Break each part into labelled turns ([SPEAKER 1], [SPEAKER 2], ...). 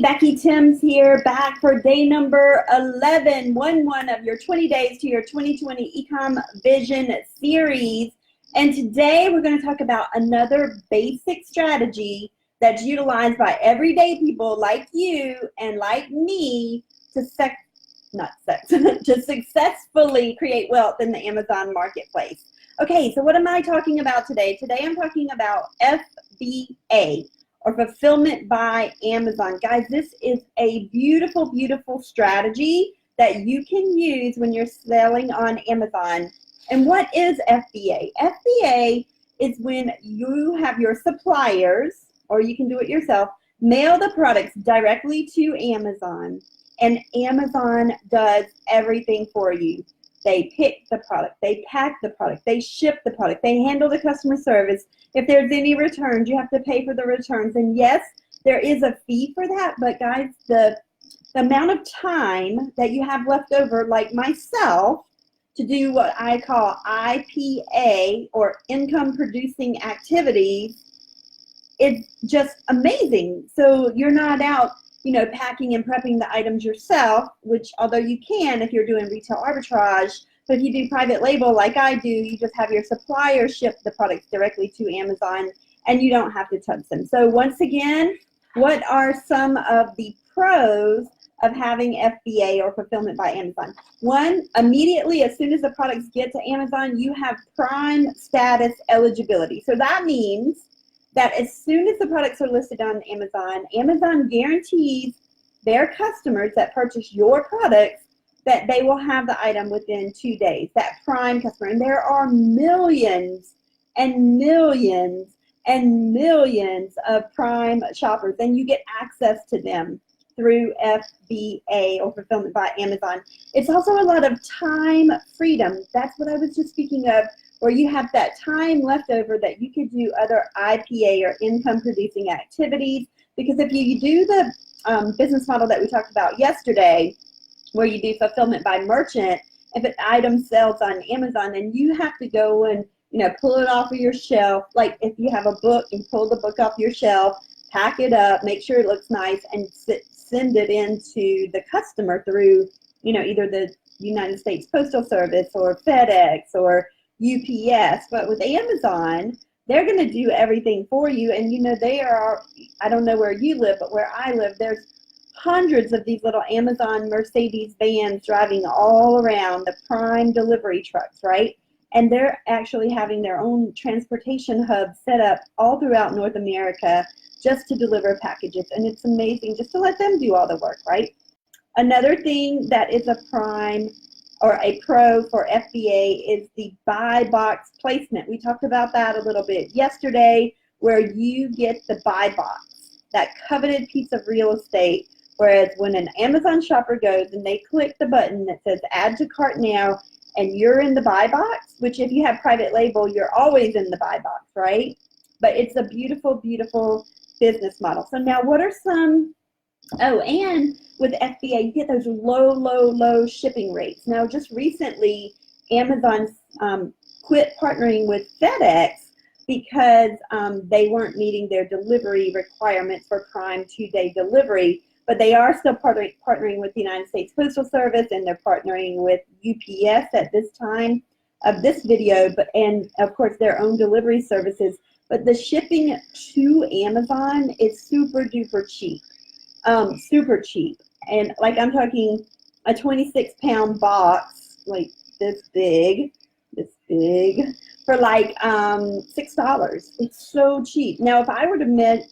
[SPEAKER 1] Becky, Thames here, back for day number 11 of your 20 days to your 2020 Ecom Vision series. And today we're going to talk about another basic strategy that's utilized by everyday people like you and like me to to successfully create wealth in the Amazon marketplace. Okay, so what am I talking about today? Today I'm talking about FBA, or Fulfillment by Amazon. Guys, this is a beautiful, beautiful strategy that you can use when you're selling on Amazon. And what is FBA? FBA is when you have your suppliers, or you can do it yourself, mail the products directly to Amazon, and Amazon does everything for you. They pick the product, they pack the product, they ship the product, they handle the customer service. If there's any returns, you have to pay for the returns. And yes, there is a fee for that, but guys, the amount of time that you have left over, like myself, to do what I call IPA, or income producing activities, it's just amazing. So you're not out, packing and prepping the items yourself, which although you can if you're doing retail arbitrage, but if you do private label like I do, you just have your supplier ship the products directly to Amazon and you don't have to touch them. So once again, what are some of the pros of having FBA, or Fulfillment by Amazon? One, immediately as soon as the products get to Amazon, you have Prime status eligibility. So that means that as soon as the products are listed on Amazon, Amazon guarantees their customers that purchase your products that they will have the item within 2 days, that Prime customer. And there are millions and millions and millions of Prime shoppers, and you get access to them through FBA, or Fulfillment by Amazon. It's also a lot of time freedom. That's what I was just speaking of, where you have that time left over that you could do other IPA, or income producing activities. Because if you do the business model that we talked about yesterday, where you do fulfillment by merchant, if an item sells on Amazon, then you have to go and pull it off of your shelf. Like if you have a book, you pull the book off your shelf, pack it up, make sure it looks nice, and send it into the customer through either the United States Postal Service or FedEx or UPS. But with Amazon, they're going to do everything for you. And they are, I don't know where you live, but where I live, there's hundreds of these little Amazon Mercedes vans driving all around, the Prime delivery trucks, right? And they're actually having their own transportation hub set up all throughout North America just to deliver packages. And it's amazing just to let them do all the work, right? Another thing that is a Prime, or a pro for FBA, is the buy box placement. We talked about that a little bit yesterday, where you get the buy box, that coveted piece of real estate. Whereas when an Amazon shopper goes and they click the button that says add to cart now, and you're in the buy box, which if you have private label, you're always in the buy box, right? But it's a beautiful, beautiful business model. So now what are some, and with FBA, you get those low shipping rates. Now just recently, Amazon quit partnering with FedEx because they weren't meeting their delivery requirements for Prime 2-day delivery. But they are still partnering with the United States Postal Service, and they're partnering with UPS at this time of this video, and of course their own delivery services. But the shipping to Amazon is super duper cheap, super cheap. And like I'm talking a 26-pound box, like this big, for like $6. It's so cheap. Now if I were to mail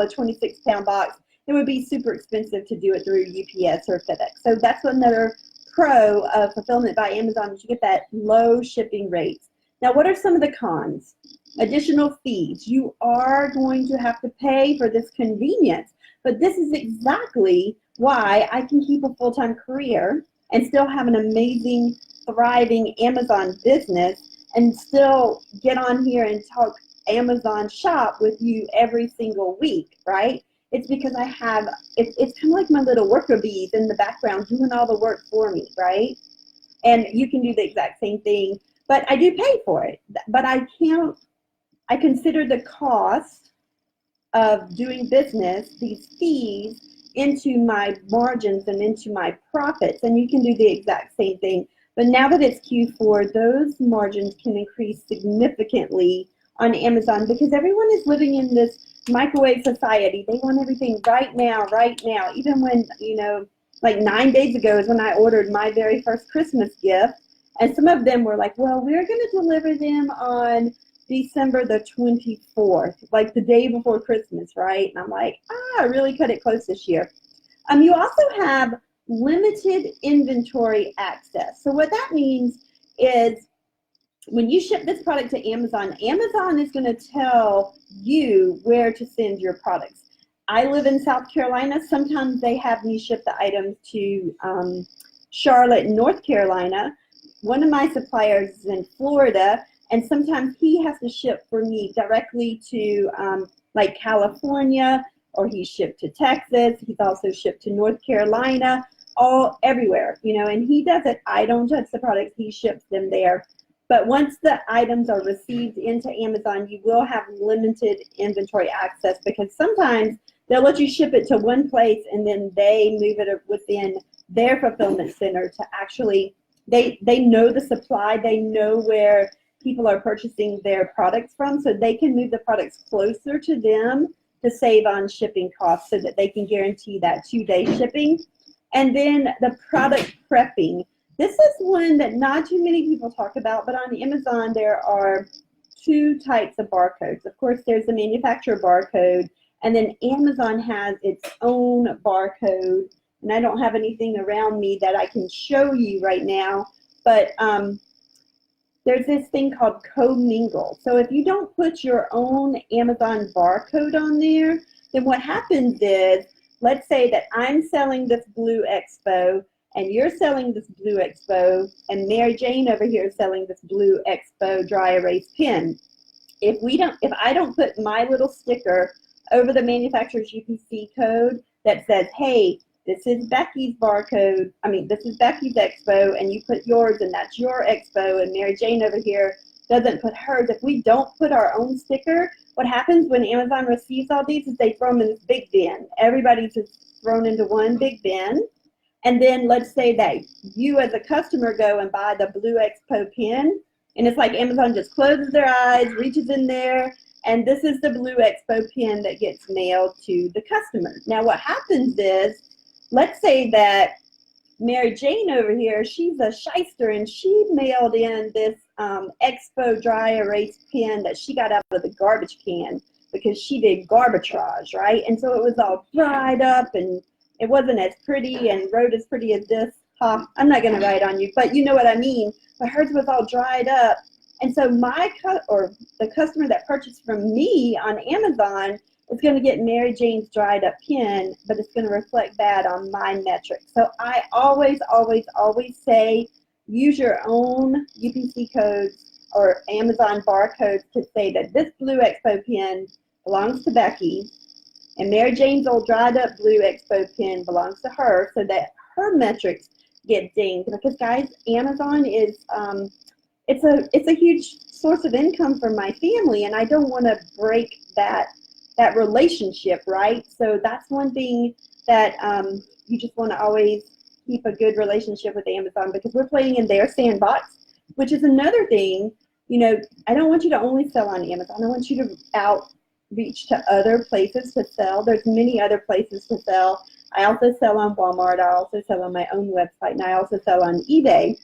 [SPEAKER 1] a 26-pound box, it would be super expensive to do it through UPS or FedEx. So that's another pro of Fulfillment by Amazon, is you get that low shipping rates. Now, what are some of the cons? Additional fees. You are going to have to pay for this convenience, but this is exactly why I can keep a full-time career and still have an amazing, thriving Amazon business, and still get on here and talk Amazon shop with you every single week, right? It's because I have, it's kind of like my little worker bees in the background doing all the work for me, right? And you can do the exact same thing, but I do pay for it. But I consider the cost of doing business, these fees, into my margins and into my profits, and you can do the exact same thing. But now that it's Q4, those margins can increase significantly on Amazon because everyone is living in this microwave society. They want everything right now, right now. Even when, you know, like 9 days ago is when I ordered my very first Christmas gift, and some of them were like, well, we're going to deliver them on December the 24th, like the day before Christmas, right? And I'm like, I really cut it close this year. You also have limited inventory access. So what that means is when you ship this product to Amazon, Amazon is going to tell you where to send your products. I live in South Carolina. Sometimes they have me ship the items to Charlotte, North Carolina. One of my suppliers is in Florida, and sometimes he has to ship for me directly to like California, or he's shipped to Texas. He's also shipped to North Carolina, all everywhere, you know, and he does it. I don't touch the products, he ships them there. But once the items are received into Amazon, you will have limited inventory access because sometimes they'll let you ship it to one place and then they move it within their fulfillment center to actually, they know the supply, they know where people are purchasing their products from, so they can move the products closer to them to save on shipping costs so that they can guarantee that 2-day shipping. And then the product prepping. This is one that not too many people talk about, but on Amazon there are 2 types of barcodes. Of course, there's the manufacturer barcode, and then Amazon has its own barcode. And I don't have anything around me that I can show you right now, but there's this thing called co-mingle. So if you don't put your own Amazon barcode on there, then what happens is, let's say that I'm selling this blue Expo, and you're selling this blue Expo, and Mary Jane over here is selling this blue Expo dry erase pen. If I don't put my little sticker over the manufacturer's UPC code that says, hey, this is Becky's barcode, this is Becky's Expo, and you put yours, and that's your Expo, and Mary Jane over here doesn't put hers. If we don't put our own sticker, what happens when Amazon receives all these is they throw them in this big bin. Everybody's just thrown into one big bin. And then let's say that you as a customer go and buy the blue Expo pen, and it's like Amazon just closes their eyes, reaches in there, and this is the blue Expo pen that gets mailed to the customer. Now what happens is, let's say that Mary Jane over here, she's a shyster, and she mailed in this Expo dry erase pen that she got out of the garbage can because she did garbageage, right? And so it was all dried up, and it wasn't as pretty and wrote as pretty as this. I'm not going to write on you, but you know what I mean. But hers was all dried up. And so the customer that purchased from me on Amazon is going to get Mary Jane's dried up pen, but it's going to reflect bad on my metrics. So I always, always, always say use your own UPC codes or Amazon barcodes to say that this blue Expo pen belongs to Becky, and Mary Jane's old dried up blue Expo pen belongs to her, so that her metrics get dinged. Because guys, Amazon is it's a huge source of income for my family, and I don't want to break that relationship, right? So that's one thing that you just want to always keep a good relationship with Amazon, because we're playing in their sandbox, which is another thing. You know, I don't want you to only sell on Amazon. I want you to outreach to other places to sell. There's many other places to sell. I also sell on Walmart. I also sell on my own website, and I also sell on eBay.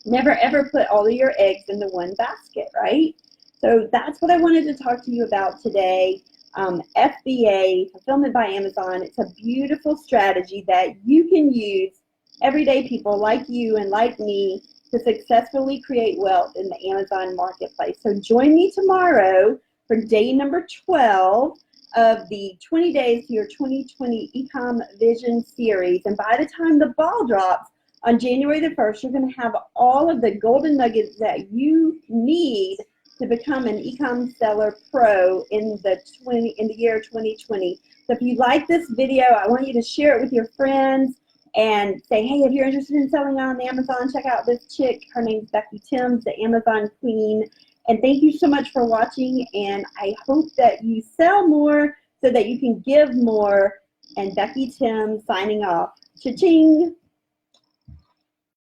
[SPEAKER 1] Never ever put all of your eggs into one basket, right? So that's what I wanted to talk to you about today. FBA, Fulfillment by Amazon. It's a beautiful strategy that you can use, everyday people like you and like me, to successfully create wealth in the Amazon marketplace. So join me tomorrow for day number 12 of the 20 Days to Your 2020 Ecom Vision series. And by the time the ball drops on January the 1st, you're going to have all of the golden nuggets that you need to become an Ecom Seller Pro in the year 2020. So if you like this video, I want you to share it with your friends and say, hey, if you're interested in selling on Amazon, check out this chick. Her name's Becky Thames, the Amazon Queen. And thank you so much for watching, and I hope that you sell more so that you can give more and Becky Tim signing off. Cha-ching!